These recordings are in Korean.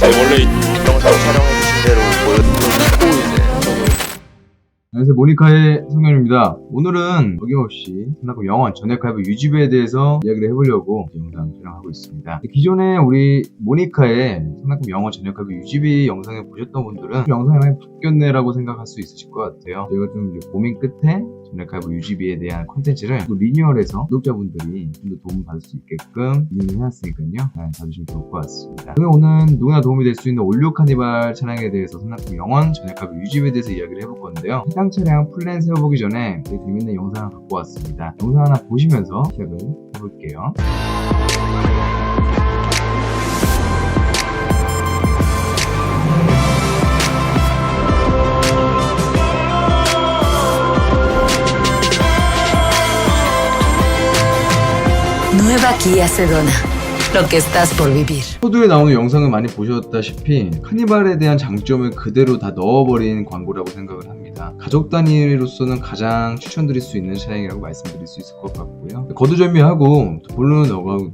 원래 영상 촬영해주신 대로 보여드리고 이제 안녕하세요, 모니카의 성현입니다. 오늘은 어김없이 산나금 영원 전액 할부 유지비에 대해서 이야기를 해보려고 영상 촬영하고 있습니다. 기존에 우리 모니카의 산나금 영원 전액 할부 유지비 영상을 보셨던 분들은 영상이 많이 바뀌었네라고 생각할 수 있으실 것 같아요. 저희가 좀 이제 고민 끝에 전액 할부 유지비에 대한 컨텐츠를 리뉴얼해서 구독자분들이 좀 더 도움 받을 수 있게끔 리뉴얼 해놨으니까요. 봐주시면 좋을 것 같습니다. 오늘 누구나 도움이 될 수 있는 올류 카니발 차량에 대해서 산나금 영원 전액 할부 유지비에 대해서 이야기를 해볼 건데요. 해당 차량 플랜 세워보기 전에 되게 재밌는 영상을 갖고 왔습니다. 영상 하나 보시면서 시작을 해볼게요. Nueva Kia Sedona. Lo que estás por vivir. 포도에 나오는 영상을 많이 보셨다시피 카니발에 대한 장점을 그대로 다 넣어버린 광고라고 생각을 합니다. 가족 단위로서는 가장 추천드릴 수 있는 차량이라고 말씀드릴 수 있을 것 같고요. 거두절미하고 본론을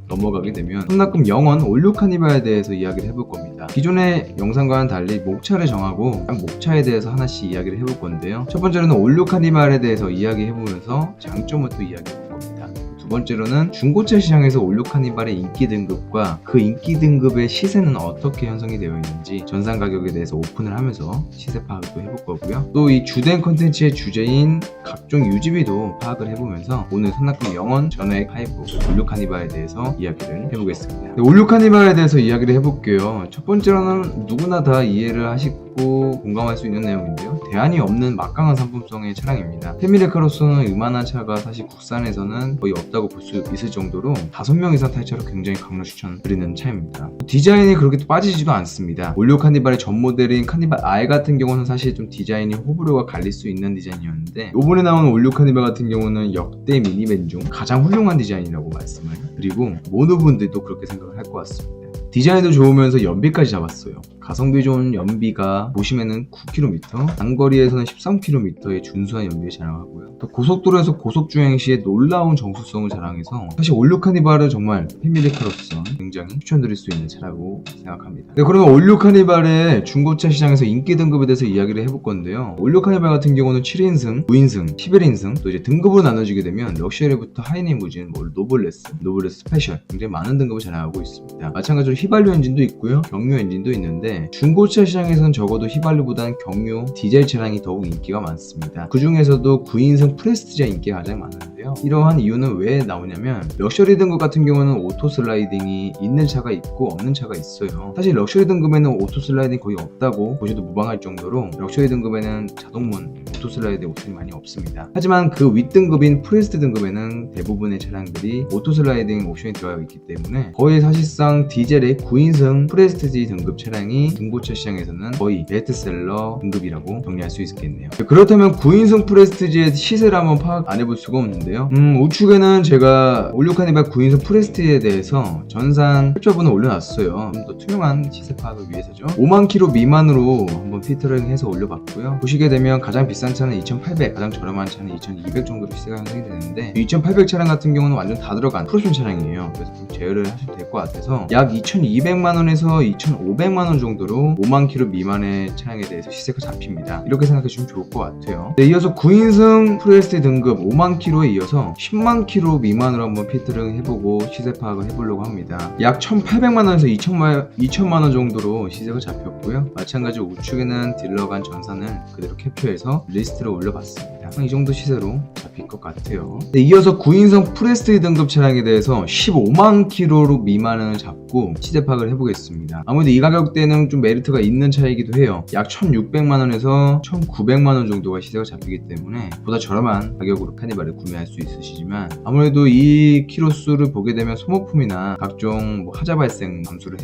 넘어가게 되면 산나금 영원 올류 카니발에 대해서 이야기를 해볼 겁니다. 기존의 영상과는 달리 목차를 정하고 각 목차에 대해서 하나씩 이야기를 해볼 건데요. 첫 번째로는 올류 카니발에 대해서 이야기해보면서 장점을 또 이야기해볼 겁니다. 두 번째로는 중고차 시장에서 올류 카니발의 인기 등급과 그 인기 등급의 시세는 어떻게 형성이 되어 있는지 전산 가격에 대해서 오픈을 하면서 시세 파악도 해볼 거고요. 또 이 주된 컨텐츠의 주제인 각종 유지비도 파악을 해보면서 오늘 산나금 영원 전액 할부 올류 카니발에 대해서 이야기를 해보겠습니다. 올류 카니발에 대해서 이야기를 해볼게요. 첫 번째로는 누구나 다 이해를 하시고 공감할 수 있는 내용인데요. 대안이 없는 막강한 상품성의 차량입니다. 패밀리카로서는 이만한 차가 사실 국산에서는 거의 없다고 볼 수 있을 정도로 5명 이상 탈 차로 굉장히 강력 추천드리는 차입니다. 디자인이 그렇게 빠지지도 않습니다. 올류 카니발의 전 모델인 카니발 R 같은 경우는 사실 좀 디자인이 호불호가 갈릴 수 있는 디자인이었는데 이번에 나오는 올류 카니발 같은 경우는 역대 미니밴 중 가장 훌륭한 디자인이라고 말씀을 드리고 모노분들도 그렇게 생각을 할 것 같습니다. 디자인도 좋으면서 연비까지 잡았어요. 가성비 좋은 연비가 보시면은 9km, 장거리에서는 13km의 준수한 연비를 자랑하고요. 또 고속도로에서 고속주행 시에 놀라운 정수성을 자랑해서 사실 올류 카니발은 정말 패밀리카로서 굉장히 추천드릴 수 있는 차라고 생각합니다. 네, 그러면 올류 카니발의 중고차 시장에서 인기 등급에 대해서 이야기를 해볼 건데요. 올류 카니발 같은 경우는 7인승, 9인승, 11인승 또 이제 등급으로 나눠지게 되면 럭셔리부터 하이리무진, 노블레스 스페셜 굉장히 많은 등급을 자랑하고 있습니다. 마찬가지로 휘발유 엔진도 있고요. 경유 엔진도 있는데 중고차 시장에서는 적어도 휘발유보다는 경유, 디젤 차량이 더욱 인기가 많습니다. 그 중에서도 9인승 프레스티지가 인기가 가장 많은데요. 이러한 이유는 왜 나오냐면 럭셔리 등급 같은 경우는 오토 슬라이딩이 있는 차가 있고 없는 차가 있어요. 사실 럭셔리 등급에는 오토 슬라이딩 거의 없다고 보셔도 무방할 정도로 럭셔리 등급에는 자동문 오토 슬라이딩 옵션이 많이 없습니다. 하지만 그 윗등급인 프레스티 등급에는 대부분의 차량들이 오토 슬라이딩 옵션이 들어가 있기 때문에 거의 사실상 디젤의 9인승 프레스티지 등급 차량이 중고차 시장에서는 거의 베스트셀러 등급이라고 정리할 수 있겠네요. 그렇다면 9인승 프레스티지의 시세를 한번 파악 안 해볼 수가 없는데요. 우측에는 제가 올류 카니발 9인승 프레스티지에 대해서 전산 캡처본을 올려놨어요. 좀 더 투명한 시세 파악을 위해서죠. 5만 킬로 미만으로 한번 피터링 해서 올려봤고요. 보시게 되면 가장 비싼 차는 2,800, 가장 저렴한 차는 2,200 정도로 시세가 형성이 되는데 2,800 차량 같은 경우는 완전 다 들어간 프로션 차량이에요. 그래서 좀 제어를 하셔도 될 것 같아서 약 2,200만원에서 2,500만원 정도로 5만 킬로 미만의 차량에 대해서 시세가 잡힙니다. 이렇게 생각해주시면 좋을 것 같아요. 네, 이어서 9인승 프레스티 등급 5만 킬로에 이어서 10만 킬로 미만으로 한번 피터링 해보고 시세 파악을 해보려고 합니다. 약 1,800만원에서 2,000만원 정도로 시세가 잡혔고요. 마찬가지로 우측에는 딜러 간 전산을 그대로 캡처해서 리스트를 올려봤습니다. 이 정도 시세로 잡힐 것 같아요. 네, 이어서 9인승 프레스티 등급 차량에 대해서 15만 킬로로 미만을 잡고 시세 파악을 해보겠습니다. 아무래도 이 가격대는 좀 메리트가 있는 차이기도 해요. 약 1,600만원에서 1,900만원 정도가 시세가 잡히기 때문에 보다 저렴한 가격으로 카니발을 구매할 수 있으시지만 아무래도 이 키로수를 보게 되면 소모품이나 각종 하자 발생 감수를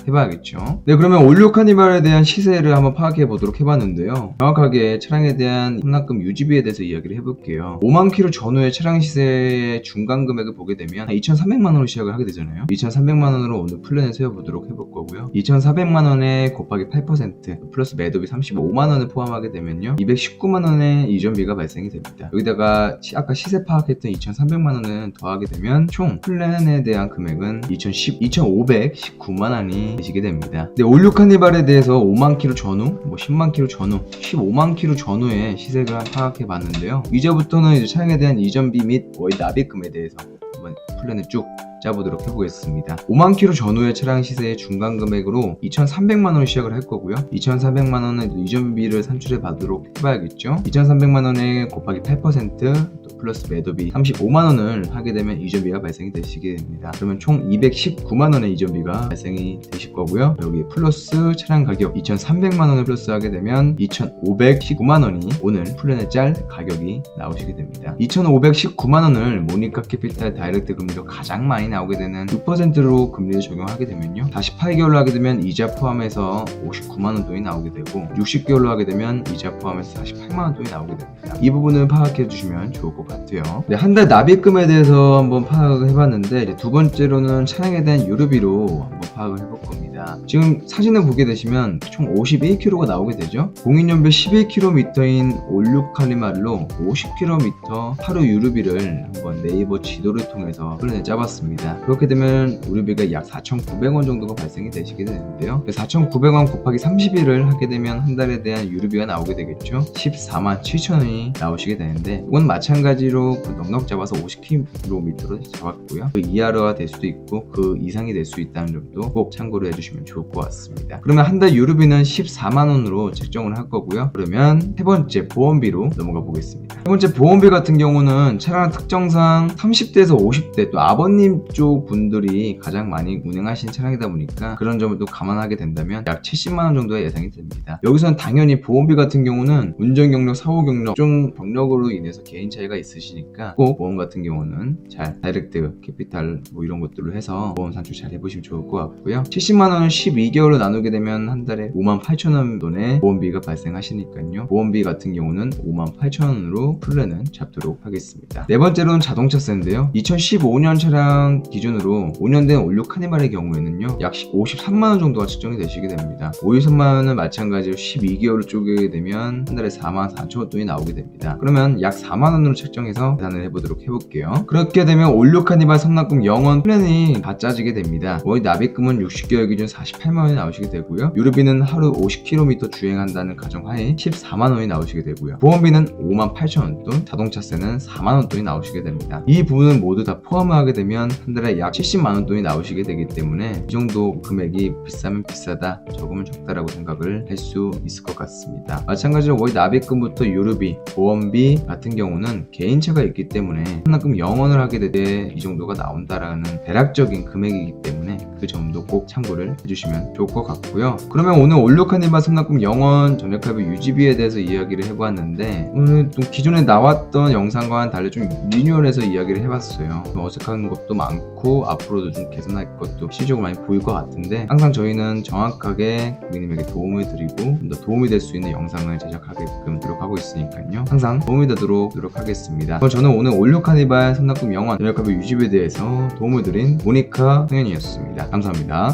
해봐야겠죠. 네, 그러면 올류 카니발에 대한 시세를 한번 파악해 보도록 해봤는데요. 정확하게 차량에 대한 산나금 유지비 유지비에 대해서 이야기를 해볼게요. 5만 킬로 전후의 차량 시세의 중간 금액을 보게 되면 2,300만 원으로 시작을 하게 되잖아요. 2,300만 원으로 오늘 플랜을 세워보도록 해볼 거고요. 2,400만 원에 곱하기 8% 플러스 매도비 35만 원을 포함하게 되면요, 219만 원의 이전비가 발생이 됩니다. 여기다가 아까 시세 파악했던 2,300만 원을 더하게 되면 총 플랜에 대한 금액은 2,519만 원이 되시게 됩니다. 근데 올류 카니발에 대해서 5만 킬로 전후, 10만 킬로 전후, 15만 킬로 전후의 시세를 파악해 봤는데요. 이제부터는 이제 차량에 대한 이전비 및 월 납입금에 대해서 한번 플랜을 쭉 짜보도록 해보겠습니다. 5만 킬로 전후의 차량 시세의 중간 금액으로 2,300만 원을 시작을 할 거고요. 2,400만 원은 이전비를 산출해 받도록 해봐야겠죠. 2,300만 원에 곱하기 8% 또 플러스 매도비 35만 원을 하게 되면 이전비가 발생이 되시게 됩니다. 그러면 총 219만 원의 이전비가 발생이 되실 거고요. 여기 플러스 차량 가격 2,300만 원을 플러스하게 되면 2,519만 원이 오늘 플랜에 짤 가격이 나오시게 됩니다. 2,519만 원을 모니카 캐피탈 다이렉트 금리로 가장 많이 나오게 되는 6%로 금리를 적용하게 되면요, 48개월로 하게 되면 이자 포함해서 59만원 돈이 나오게 되고 60개월로 하게 되면 이자 포함해서 48만원 돈이 나오게 됩니다. 이 부분을 파악해 주시면 좋을 것 같아요. 네, 한 달 납입금에 대해서 한번 파악을 해봤는데, 이제 두 번째로는 차량에 대한 유류비로 한번 파악을 해볼 겁니다. 지금 사진을 보게 되시면 총 51km가 나오게 되죠. 공인연비 11km인 올류 카니발로 50km 하루 유류비를 한번 네이버 지도를 통해서 플랜을 짜봤습니다. 그렇게 되면 유류비가 약 4,900원 정도가 발생이 되시게 되는데요. 4,900원 곱하기 30일을 하게 되면 한 달에 대한 유류비가 나오게 되겠죠. 14만 7천원이 나오시게 되는데, 이건 마찬가지로 넉넉 잡아서 50km로 잡았고요. 그 이하로가 될 수도 있고 그 이상이 될 수 있다는 점도 꼭 참고를 해주시면 좋을 것 같습니다. 그러면 한 달 유류비는 14만원으로 책정을 할 거고요. 그러면 세 번째 보험비로 넘어가 보겠습니다. 세 번째 보험비 같은 경우는 차량 특정상 30대에서 50대 또 아버님 쪽 분들이 가장 많이 운행하신 차량이다 보니까 그런 점을 또 감안하게 된다면 약 70만원 정도의 예상이 됩니다. 여기서는 당연히 보험비 같은 경우는 운전 경력, 사고 경력, 좀 경력으로 인해서 개인 차이가 있으시니까 꼭 보험 같은 경우는 잘 다이렉트 캐피탈 이런 것들로 해서 보험 산출 잘 해보시면 좋을 것 같고요. 70만원을 12개월로 나누게 되면 한 달에 58,000원 돈의 보험비가 발생하시니까요. 보험비 같은 경우는 58,000원으로 플랜은 잡도록 하겠습니다. 네 번째로는 자동차세인데요. 2015년 차량 기준으로 5년 된 올류 카니발의 경우에는요, 약 53만원 정도가 측정이 되시게 됩니다. 53만원은 마찬가지로 12개월을 쪼개게 되면 한 달에 44,000원 돈이 나오게 됩니다. 그러면 약 4만원으로 책정해서 계산을 해보도록 해볼게요. 그렇게 되면 올류 카니발 선납금 0원 플랜이 다 짜지게 됩니다. 월 납입금은 60개월 기준 48만원이 나오시게 되고요. 유류비는 하루 50km 주행한다는 가정하에 14만원이 나오시게 되고요. 보험비는 58,000원 돈, 자동차세는 4만원 돈이 나오시게 됩니다. 이 부분은 모두 다 포함을 하게 되면 한 달에 약 70만원 돈이 나오시게 되기 때문에 이 정도 금액이 비싸면 비싸다, 적으면 적다라고 생각을 할 수 있을 것 같습니다. 마찬가지로 월 납입금부터 유류비, 보험비 같은 경우는 개인차가 있기 때문에 선납금 0원을 하게 될 때 이 정도가 나온다라는 대략적인 금액이기 때문에 그 점도 꼭 참고를 해주시면 좋을 것 같고요. 그러면 오늘 올류 카니발 선납금 0원 전력할부 유지비에 대해서 이야기를 해보았는데, 오늘 또 기존에 나왔던 영상과는 달리 좀 리뉴얼해서 이야기를 해봤어요. 좀 어색한 것도 많고 앞으로도 좀 개선할 것도 실질적으로 많이 보일 것 같은데, 항상 저희는 정확하게 고객님에게 도움을 드리고 좀 더 도움이 될 수 있는 영상을 제작하게끔 노력하고 있으니까요. 항상 도움이 되도록 노력하겠습니다. 저는 오늘 올류 카니발 선납금 0원 전력할부 유지비에 대해서 도움을 드린 모니카 성현이었습니다. 감사합니다.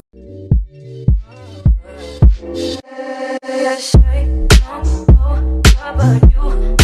Say, don't go, but you